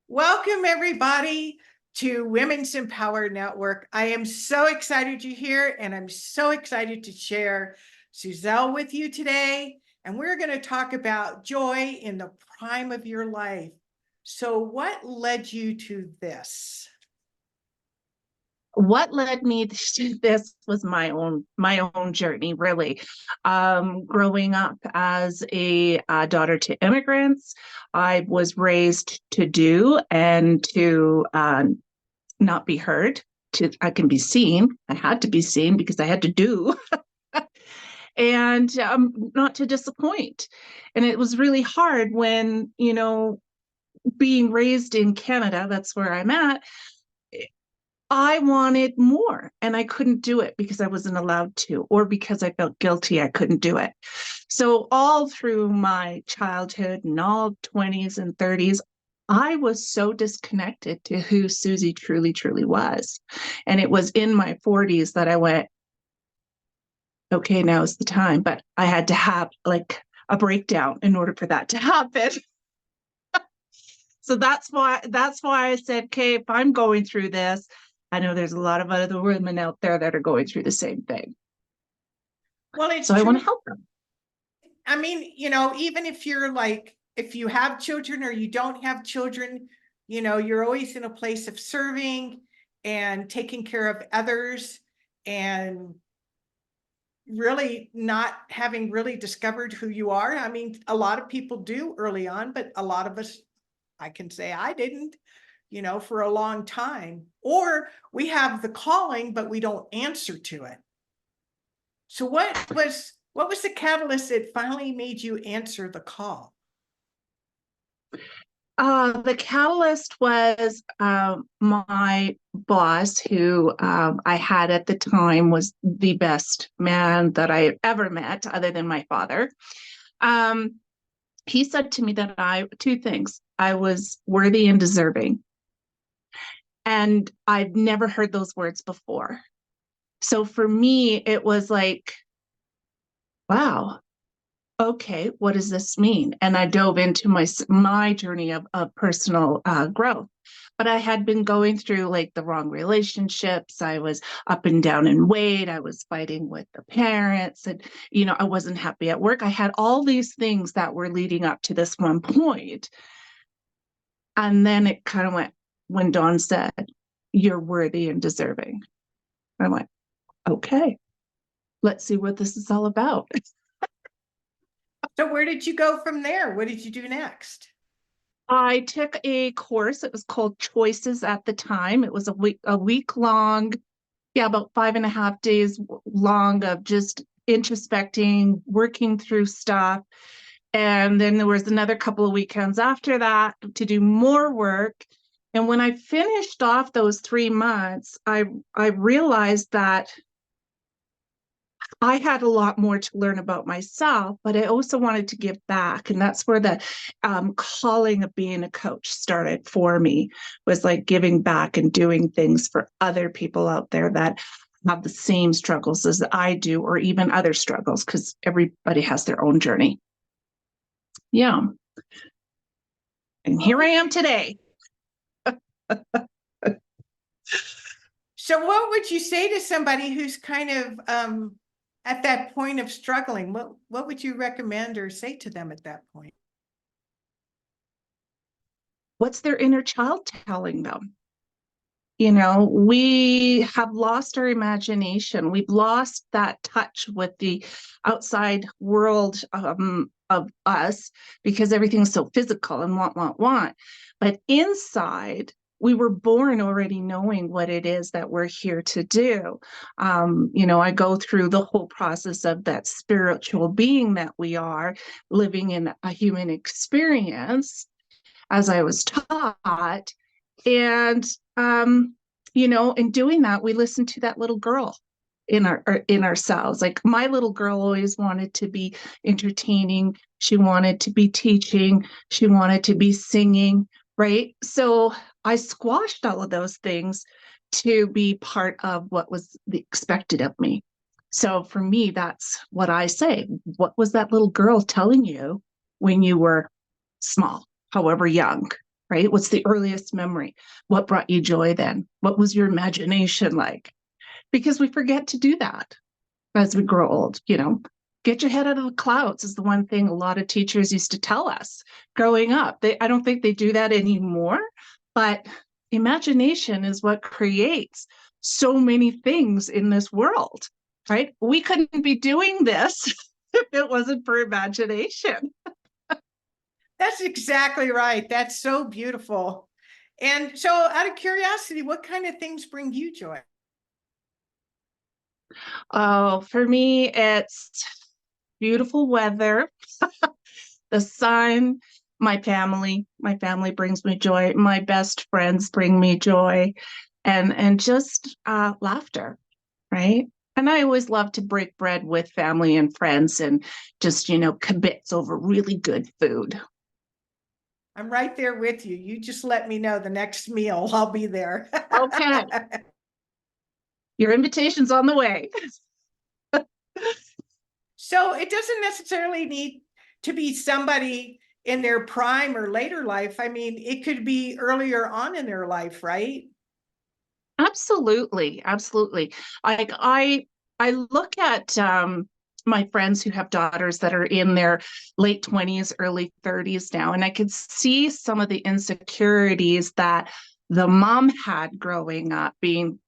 Welcome, everybody, to Women's Empower Network. I am so excited you're here, and I'm so excited to share Suzelle with you today. And we're going to talk about joy in the prime of your life. So, what led you to this? What led me to this was my own journey, really. Growing up as a daughter to immigrants, I was raised to do and to not be heard. I can be seen. I had to be seen because I had to do, and not to disappoint. And it was really hard when being raised in Canada. That's where I'm at. I wanted more and I couldn't do it because I wasn't allowed to, or because I felt guilty I couldn't do it. So, all through my childhood and all 20s and 30s, I was so disconnected to who Susie truly, truly was. And it was in my 40s that I went, okay, now is the time. But I had to have like a breakdown in order for that to happen. So that's why I said, okay, if I'm going through this, I know there's a lot of other women out there that are going through the same thing. Well, it's So I want true. to help them. I mean, even if you're if you have children or you don't have children, you're always in a place of serving and taking care of others and really not having really discovered who you are. I mean, a lot of people do early on, but a lot of us, I can say I didn't, for a long time. Or we have the calling, but we don't answer to it. So what was the catalyst that finally made you answer the call? The catalyst was my boss, who I had at the time was the best man that I ever met, other than my father. Um, he said to me that two things: I was worthy and deserving. And I've never heard those words before. So for me, it was like, wow, okay, what does this mean? And I dove into my journey of personal growth. But I had been going through like the wrong relationships. I was up and down in weight. I was fighting with the parents, and I wasn't happy at work. I had all these things that were leading up to this one point. And then it kind of went when Dawn said, "You're worthy and deserving." I went, okay, let's see what this is all about. So where did you go from there? What did you do next? I took a course. It was called Choices at the time. It was a week long, yeah, about 5.5 days long of just introspecting, working through stuff. And then there was another couple of weekends after that to do more work. And when I finished off those 3 months, I realized that I had a lot more to learn about myself, but I also wanted to give back. And that's where the calling of being a coach started for me, was like giving back and doing things for other people out there that have the same struggles as I do, or even other struggles, because everybody has their own journey. Yeah. And here I am today. So what would you say to somebody who's kind of at that point of struggling? What would you recommend or say to them at that point? What's their inner child telling them? We have lost our imagination. We've lost that touch with the outside world of us, because everything's so physical and want. But inside, we were born already knowing what it is that we're here to do. I go through the whole process of that spiritual being that we are, living in a human experience, as I was taught. And in doing that, we listen to that little girl in ourselves. Like, my little girl always wanted to be entertaining. She wanted to be teaching. She wanted to be singing, right? So I squashed all of those things to be part of what was expected of me. So for me, that's what I say. What was that little girl telling you when you were small, however young? right? What's the earliest memory? What brought you joy then? What was your imagination like? Because we forget to do that as we grow old, get your head out of the clouds is the one thing a lot of teachers used to tell us growing up. I don't think they do that anymore, but imagination is what creates so many things in this world, right? We couldn't be doing this if it wasn't for imagination. That's exactly right. That's so beautiful. And so out of curiosity, what kind of things bring you joy? Oh, for me, it's beautiful weather, the sun, my family. My family brings me joy. My best friends bring me joy, and just laughter, right? And I always love to break bread with family and friends and just, kibitz over really good food. I'm right there with you. You just let me know the next meal. I'll be there. Okay, your invitation's on the way. So it doesn't necessarily need to be somebody in their prime or later life. I mean, it could be earlier on in their life, right? Absolutely, absolutely. Like I look at my friends who have daughters that are in their late 20s, early 30s now, and I could see some of the insecurities that the mom had growing up being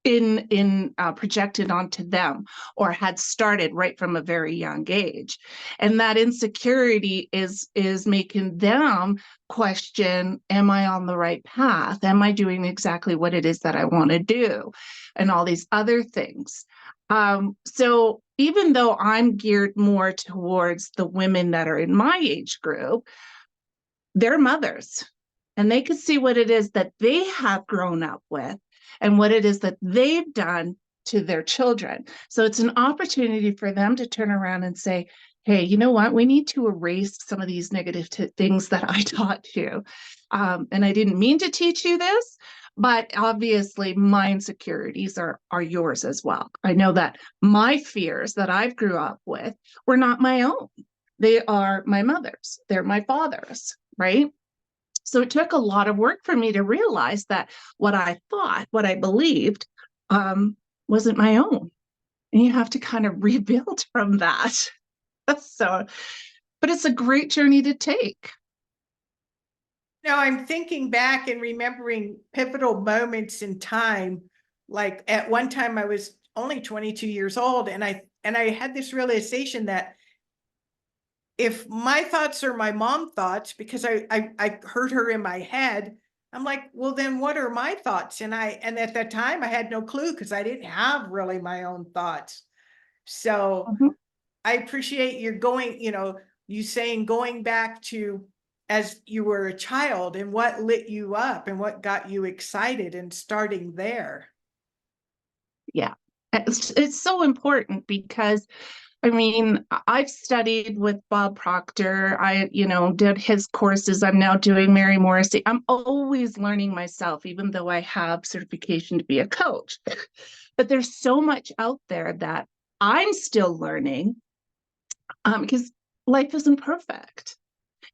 in projected onto them or had started right from a very young age, and that insecurity is making them question, am I on the right path, am I doing exactly what it is that I want to do, and all these other things. So even though I'm geared more towards the women that are in my age group, they're mothers, and they can see what it is that they have grown up with and what it is that they've done to their children. So it's an opportunity for them to turn around and say, hey, you know what? We need to erase some of these negative things that I taught you. And I didn't mean to teach you this, but obviously my insecurities are yours as well. I know that my fears that I've grew up with were not my own. They are my mother's, they're my father's, right? So it took a lot of work for me to realize that what I thought, what I believed, wasn't my own. And you have to kind of rebuild from that. So, but it's a great journey to take. Now I'm thinking back and remembering pivotal moments in time. Like at one time I was only 22 years old, and I had this realization that if my thoughts are my mom thoughts, because I heard her in my head, I'm like, well, then what are my thoughts? And at that time I had no clue because I didn't have really my own thoughts. So Mhm. I appreciate you saying going back to as you were a child and what lit you up and what got you excited and starting there. Yeah. It's so important because I mean, I've studied with Bob Proctor. I, did his courses. I'm now doing Mary Morrissey. I'm always learning myself, even though I have certification to be a coach. But there's so much out there that I'm still learning, because life isn't perfect,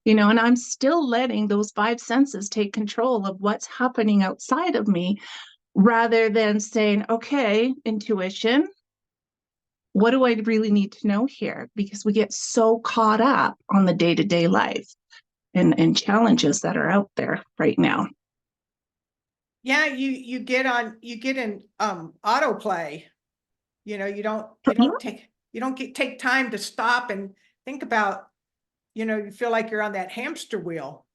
and I'm still letting those five senses take control of what's happening outside of me rather than saying, okay, intuition, what do I really need to know here? Because we get so caught up on the day-to-day life and challenges that are out there right now. Yeah, you get in autoplay. You don't take time to stop and think about, you feel like you're on that hamster wheel.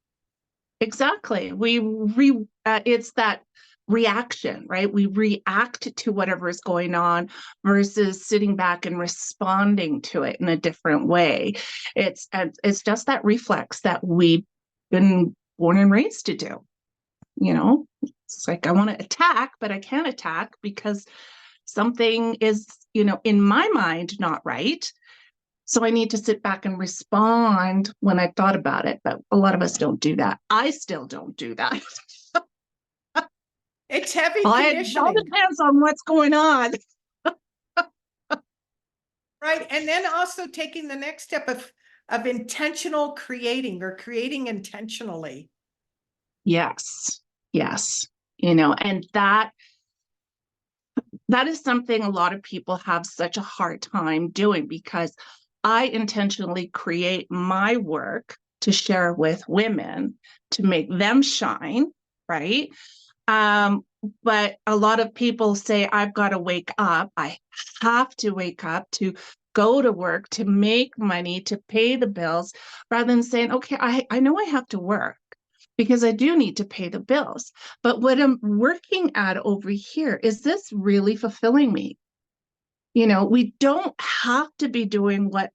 Exactly. It's that reaction, right? We react to whatever is going on versus sitting back and responding to it in a different way. It's just that reflex that we've been born and raised to do. It's like I want to attack, but I can't attack because something is, in my mind, not right. So I need to sit back and respond when I've thought about it. But a lot of us don't do that. I still don't do that. It's heavy Well, it all conditioning, depends on what's going on. right? And then also taking the next step of intentional creating or creating intentionally. Yes. Yes. And that is something a lot of people have such a hard time doing, because I intentionally create my work to share with women to make them shine, right? Um, but a lot of people say, I've got to wake up. I have to wake up to go to work, to make money, to pay the bills, rather than saying, okay, I know I have to work because I do need to pay the bills. But what I'm working at over here, is this really fulfilling me? We don't have to be doing what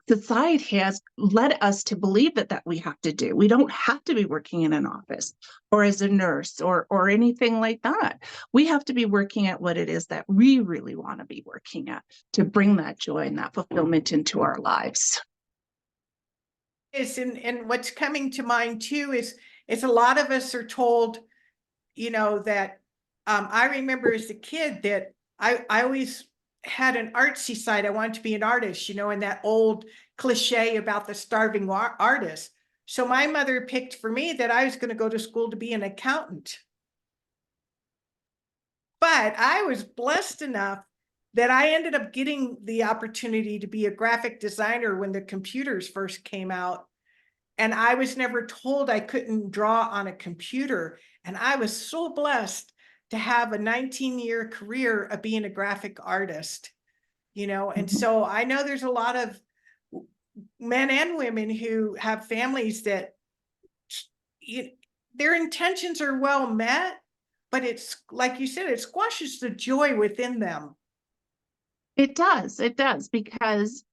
society has led us to believe that we have to do. We don't have to be working in an office or as a nurse or anything like that. We have to be working at what it is that we really want to be working at, to bring that joy and that fulfillment into our lives. And what's coming to mind too is a lot of us are told, that I remember as a kid that I always had an artsy side. I wanted to be an artist, and that old cliche about the starving artist. So my mother picked for me that I was going to go to school to be an accountant. But I was blessed enough that I ended up getting the opportunity to be a graphic designer when the computers first came out. And I was never told I couldn't draw on a computer. And I was so blessed to have a 19-year career of being a graphic artist, and so I know there's a lot of men and women who have families that their intentions are well met, but it's like you said, it squashes the joy within them. It does, because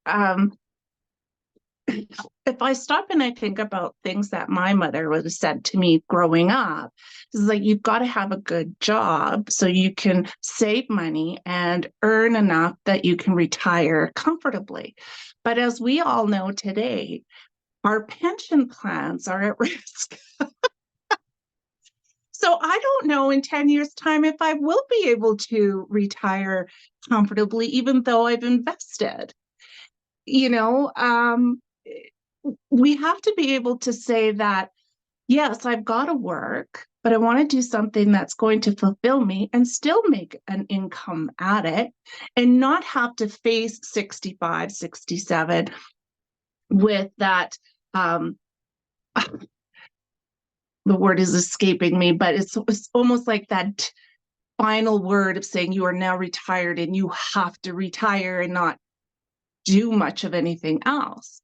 if I stop and I think about things that my mother would have said to me growing up, it's like, you've got to have a good job so you can save money and earn enough that you can retire comfortably. But as we all know today, our pension plans are at risk. So I don't know in 10 years' time if I will be able to retire comfortably, even though I've invested. You know, we have to be able to say that, yes, I've got to work, but I want to do something that's going to fulfill me and still make an income at it, and not have to face 65, 67 with that. The word is escaping me, but it's almost like that final word of saying you are now retired and you have to retire and not do much of anything else.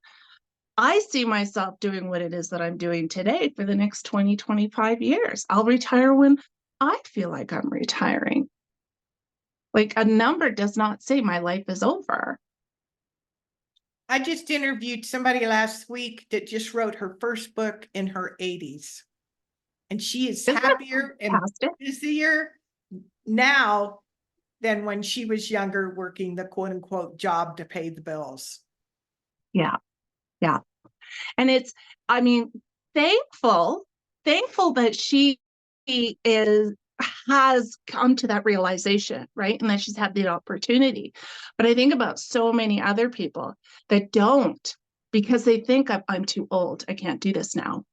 I see myself doing what it is that I'm doing today for the next 20, 25 years. I'll retire when I feel like I'm retiring. Like, a number does not say my life is over. I just interviewed somebody last week that just wrote her first book in her 80s. And she is Isn't that happier and fantastic? busier now than when she was younger, working the quote unquote job to pay the bills. Yeah, yeah. And I mean, thankful that she is has come to that realization, right? And that she's had the opportunity. But I think about so many other people that don't, because they think I'm too old. I can't do this now,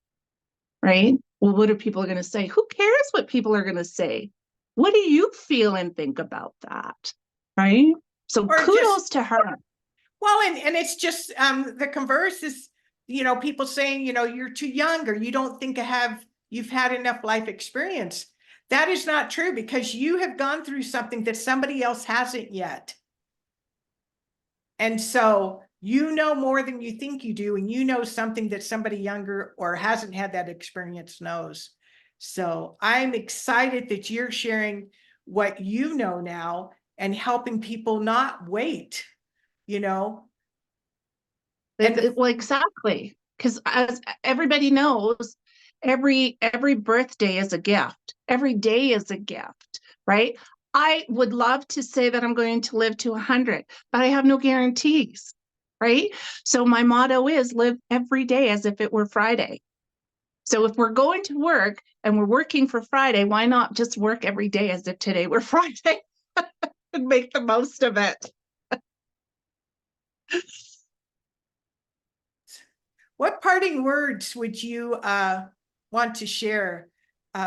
right? Well, what are people going to say? Who cares what people are going to say? What do you feel and think about that, right? So Or kudos just, to her. well, and it's just the converse is, people saying, you're too young, or you don't think you've had enough life experience. That is not true, because you have gone through something that somebody else hasn't yet. And so you know more than you think you do, and you know something that somebody younger or hasn't had that experience knows. So I'm excited that you're sharing what you know now and helping people not wait, and Well, exactly. Because as everybody knows, every birthday is a gift. Every day is a gift, right? I would love to say that I'm going to live to 100, but I have no guarantees, right? So my motto is live every day as if it were Friday. So if we're going to work and we're working for Friday, why not just work every day as if today were Friday and make the most of it? what parting words would you want to share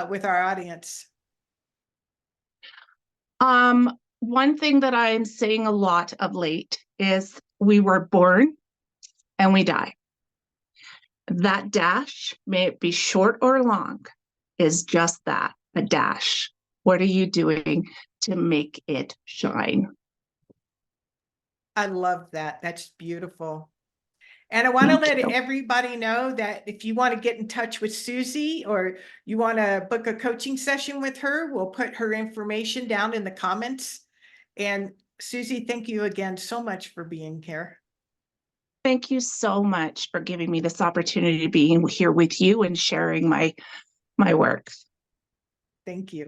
with our audience? One thing that I'm saying a lot of late is we were born and we die. That dash, may it be short or long, is just that, a dash. What are you doing to make it shine? I love that. That's beautiful. And I want to let Thank you. everybody know that if you want to get in touch with Susie or you want to book a coaching session with her, we'll put her information down in the comments. And Susie, thank you again so much for being here. Thank you so much for giving me this opportunity to be here with you and sharing my work. Thank you.